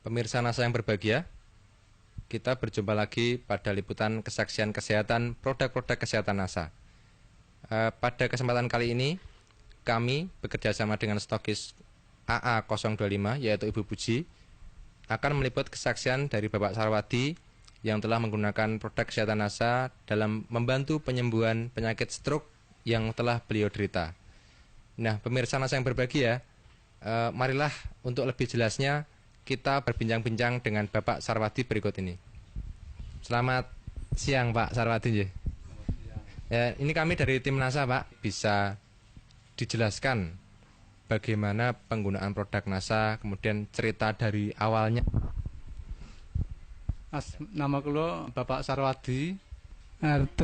Pemirsa NASA yang berbahagia, kita berjumpa lagi pada liputan kesaksian kesehatan produk-produk kesehatan NASA. Pada kesempatan kali ini, kami bekerja sama dengan stokis AA025, yaitu Ibu Puji, akan meliput kesaksian dari Bapak Sarwadi yang telah menggunakan produk kesehatan NASA dalam membantu penyembuhan penyakit stroke yang telah beliau derita. Nah, pemirsa NASA yang berbahagia, marilah untuk lebih jelasnya kita berbincang-bincang dengan Bapak Sarwadi berikut ini. Selamat siang Pak Sarwadi. Ya, ini kami dari tim NASA Pak. Bisa dijelaskan bagaimana penggunaan produk NASA, kemudian cerita dari awalnya. Nama kulo Bapak Sarwadi, RT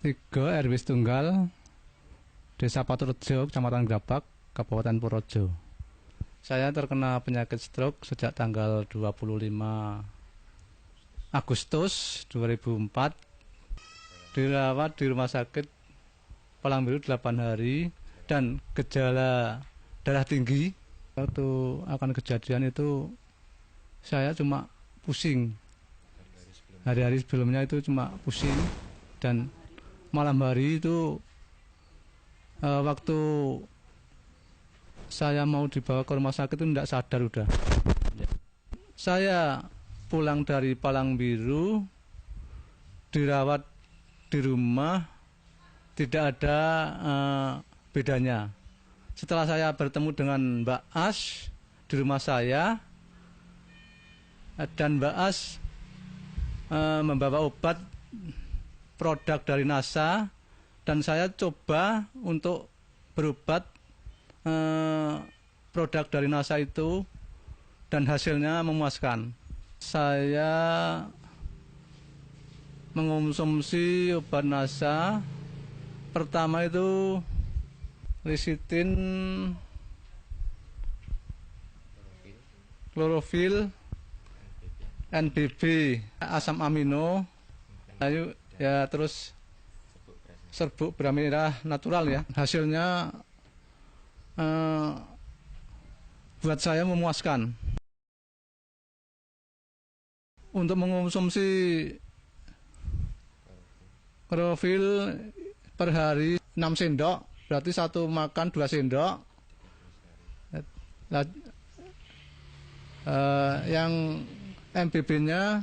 3 RW Tunggal, Desa Paturejo, Kecamatan Grabak, Kabupaten Purworejo. Saya terkena penyakit stroke sejak tanggal 25 Agustus 2004. Dirawat di rumah sakit Palang Biru 8 hari dan gejala darah tinggi. Waktu akan kejadian itu saya cuma pusing. Hari-hari sebelumnya itu cuma pusing, dan malam hari itu waktu saya mau dibawa ke rumah sakit itu tidak sadar udah. Saya pulang dari Palang Biru, dirawat di rumah, tidak ada bedanya. Setelah saya bertemu dengan Mbak As di rumah saya, dan Mbak As membawa obat produk dari NASA, dan saya coba untuk berobat produk dari NASA itu, dan hasilnya memuaskan. Saya mengonsumsi obat NASA pertama itu lecitin, klorofil, NBB, asam amino, ya terus serbuk beras merah natural ya. Hasilnya buat saya memuaskan. Untuk mengonsumsi klorofil per hari 6 sendok, berarti satu makan 2 sendok. Yang MBB-nya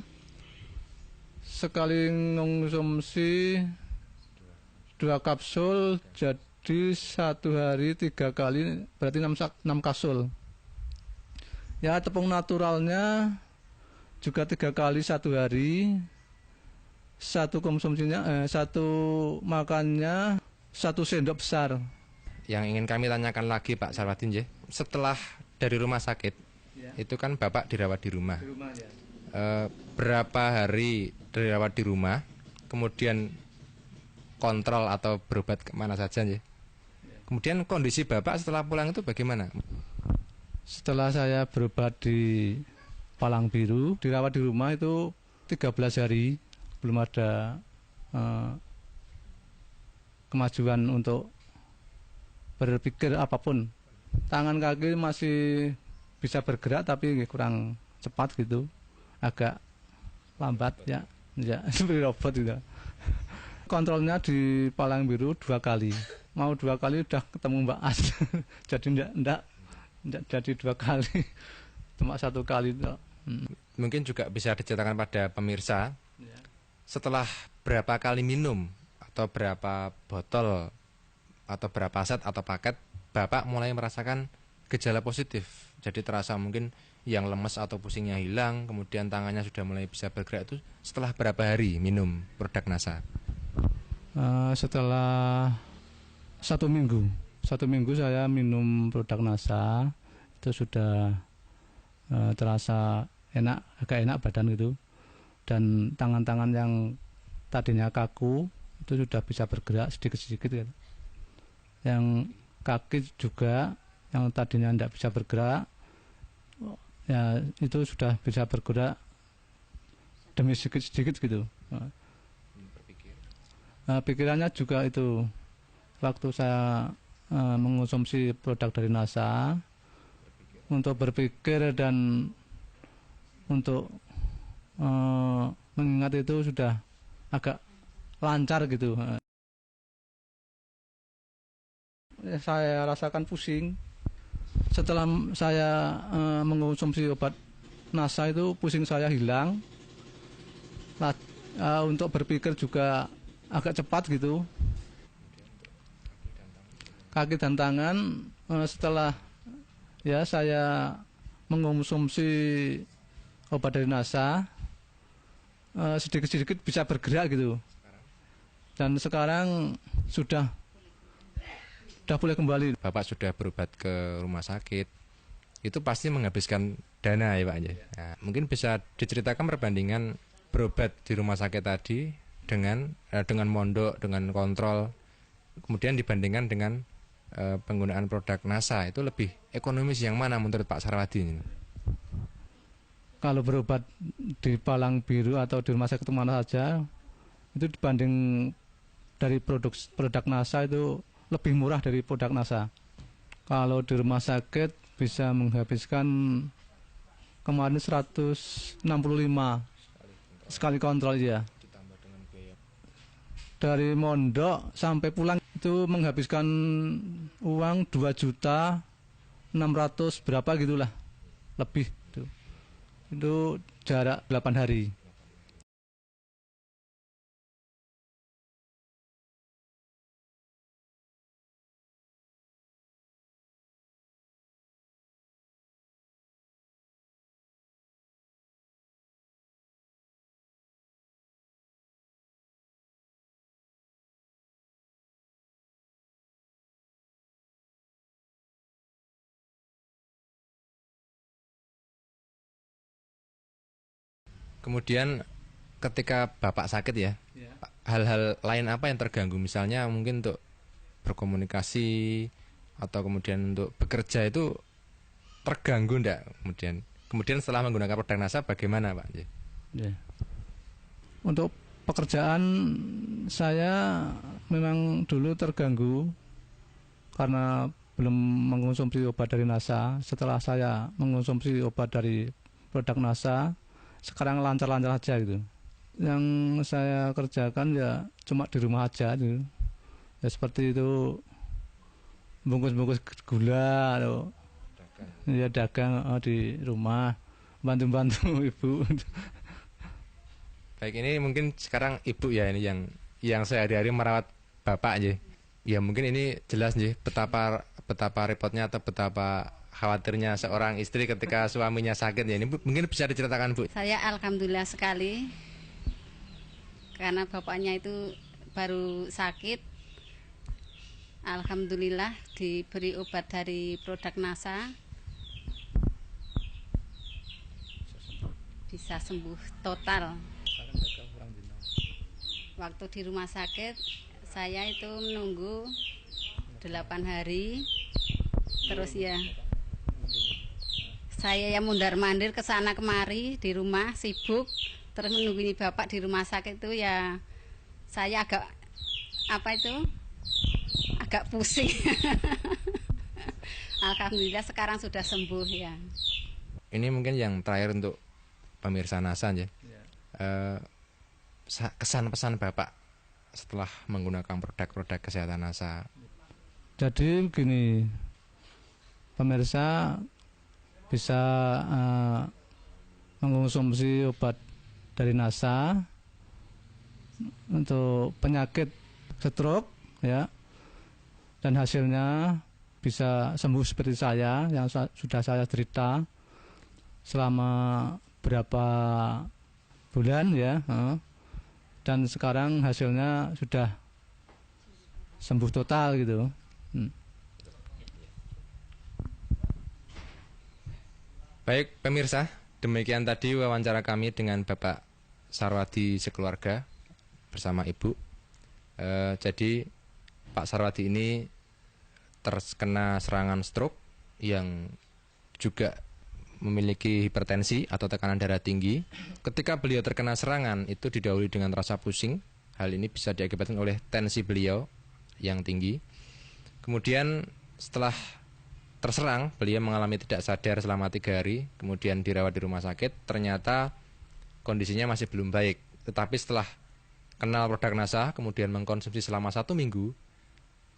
sekali mengonsumsi 2 kapsul, jadi satu hari 3 kali, berarti 6 kapsul. Ya, tepung naturalnya juga 3 kali satu hari. Satu konsumsinya, satu makannya 1 sendok besar. Yang ingin kami tanyakan lagi Pak Sarwadi, setelah dari rumah sakit, ya, itu kan Bapak dirawat di rumah. Di rumah ya. Berapa hari dirawat di rumah, kemudian kontrol atau berobat kemana saja ya? Kemudian kondisi Bapak setelah pulang itu bagaimana? Setelah saya berobat di Palang Biru, dirawat di rumah itu 13 hari, belum ada kemajuan untuk berpikir apapun. Tangan kaki masih bisa bergerak tapi kurang cepat gitu, agak lambat ya seperti robot gitu. Kontrolnya di Palang Biru 2 kali, mau 2 kali udah ketemu Mbak As. Jadi enggak jadi 2 kali, cuma 1 kali. Mungkin juga bisa diceritakan pada pemirsa, setelah berapa kali minum atau berapa botol atau berapa set atau paket Bapak mulai merasakan gejala positif. Jadi terasa mungkin yang lemes atau pusingnya hilang, kemudian tangannya sudah mulai bisa bergerak, itu setelah berapa hari minum produk NASA? Setelah 1 minggu. 1 minggu saya minum produk NASA, itu sudah terasa enak, agak enak badan gitu, dan tangan-tangan yang tadinya kaku itu sudah bisa bergerak sedikit-sedikit gitu. Yang kaki juga yang tadinya tidak bisa bergerak, ya itu sudah bisa bergerak demi sedikit-sedikit gitu. Pikirannya juga itu, waktu saya mengonsumsi produk dari NASA, untuk berpikir dan untuk mengingat itu sudah agak lancar gitu. Saya rasakan pusing. Setelah saya mengonsumsi obat NASA itu pusing saya hilang. Untuk berpikir juga agak cepat gitu. Kaki dan tangan setelah ya saya mengonsumsi obat dari NASA sedikit-sedikit bisa bergerak gitu. Dan sekarang sudah boleh kembali. Bapak sudah berobat ke rumah sakit, itu pasti menghabiskan dana ya Pak ya. Nah, mungkin bisa diceritakan perbandingan berobat di rumah sakit tadi dengan mondok, dengan kontrol, kemudian dibandingkan dengan penggunaan produk NASA, itu lebih ekonomis yang mana menurut Pak Sarwadi? Kalau berobat di Palang Biru atau di rumah sakit mana saja, itu dibanding dari produk NASA itu lebih murah dari produk NASA. Kalau di rumah sakit bisa menghabiskan kemarin 165 sekali kontrol ya. Dari mondok sampai pulang itu menghabiskan uang 2.600.000 berapa gitulah, lebih itu. Itu jarak 8 hari. Kemudian ketika Bapak sakit ya, hal-hal lain apa yang terganggu? Misalnya mungkin untuk berkomunikasi atau kemudian untuk bekerja itu terganggu enggak? Kemudian setelah menggunakan produk NASA bagaimana Pak? Ya. Untuk pekerjaan saya memang dulu terganggu karena belum mengonsumsi obat dari NASA. Setelah saya mengonsumsi obat dari produk NASA, sekarang lancar-lancar aja gitu. Yang saya kerjakan ya cuma di rumah aja gitu. Ya seperti itu, bungkus-bungkus gula atau ya dagang di rumah, bantu-bantu ibu. Baik, ini mungkin sekarang ibu ya ini yang sehari-hari merawat bapak aja. Ya mungkin ini jelas nih betapa repotnya atau betapa khawatirnya seorang istri ketika suaminya sakit ya. Ini mungkin bisa diceritakan Bu. Saya alhamdulillah sekali karena bapaknya itu baru sakit. Alhamdulillah diberi obat dari produk NASA, bisa sembuh total. Waktu di rumah sakit saya itu menunggu 8 hari, terus ya saya yang mundar-mandir ke sana kemari di rumah sibuk, terus menunggu ini bapak di rumah sakit itu ya saya agak agak pusing. Alhamdulillah sekarang sudah sembuh ya. Ini mungkin yang terakhir untuk pemirsa NASA ya. Kesan pesan Bapak setelah menggunakan produk-produk kesehatan NASA. Jadi begini, pemirsa bisa mengonsumsi obat dari NASA untuk penyakit stroke ya, dan hasilnya bisa sembuh seperti saya yang sudah saya derita selama berapa bulan ya, dan sekarang hasilnya sudah sembuh total gitu. Baik pemirsa, demikian tadi wawancara kami dengan Bapak Sarwadi sekeluarga bersama Ibu. Jadi Pak Sarwadi ini terkena serangan stroke yang juga memiliki hipertensi atau tekanan darah tinggi. Ketika beliau terkena serangan itu didahului dengan rasa pusing. Hal ini bisa diakibatkan oleh tensi beliau yang tinggi. Kemudian setelah terserang, beliau mengalami tidak sadar selama 3 hari, kemudian dirawat di rumah sakit. Ternyata kondisinya masih belum baik. Tetapi setelah kenal produk NASA, kemudian mengkonsumsi selama 1 minggu,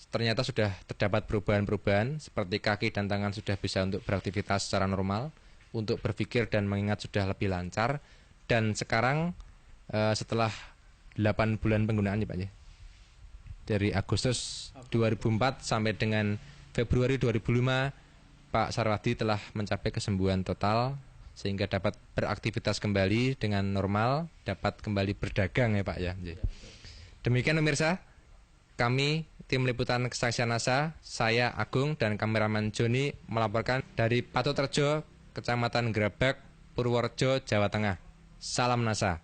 ternyata sudah terdapat perubahan-perubahan, seperti kaki dan tangan sudah bisa untuk beraktivitas secara normal, untuk berpikir dan mengingat sudah lebih lancar. Dan sekarang setelah 8 bulan penggunaan ya Pak ya, dari Agustus 2004 sampai dengan Februari 2005, Pak Sarwadi telah mencapai kesembuhan total sehingga dapat beraktivitas kembali dengan normal, dapat kembali berdagang ya Pak ya. Demikian pemirsa, kami tim liputan kesaksian NASA, saya Agung dan kameramen Joni melaporkan dari Paturejo, Kecamatan Grabak, Purworejo, Jawa Tengah. Salam NASA.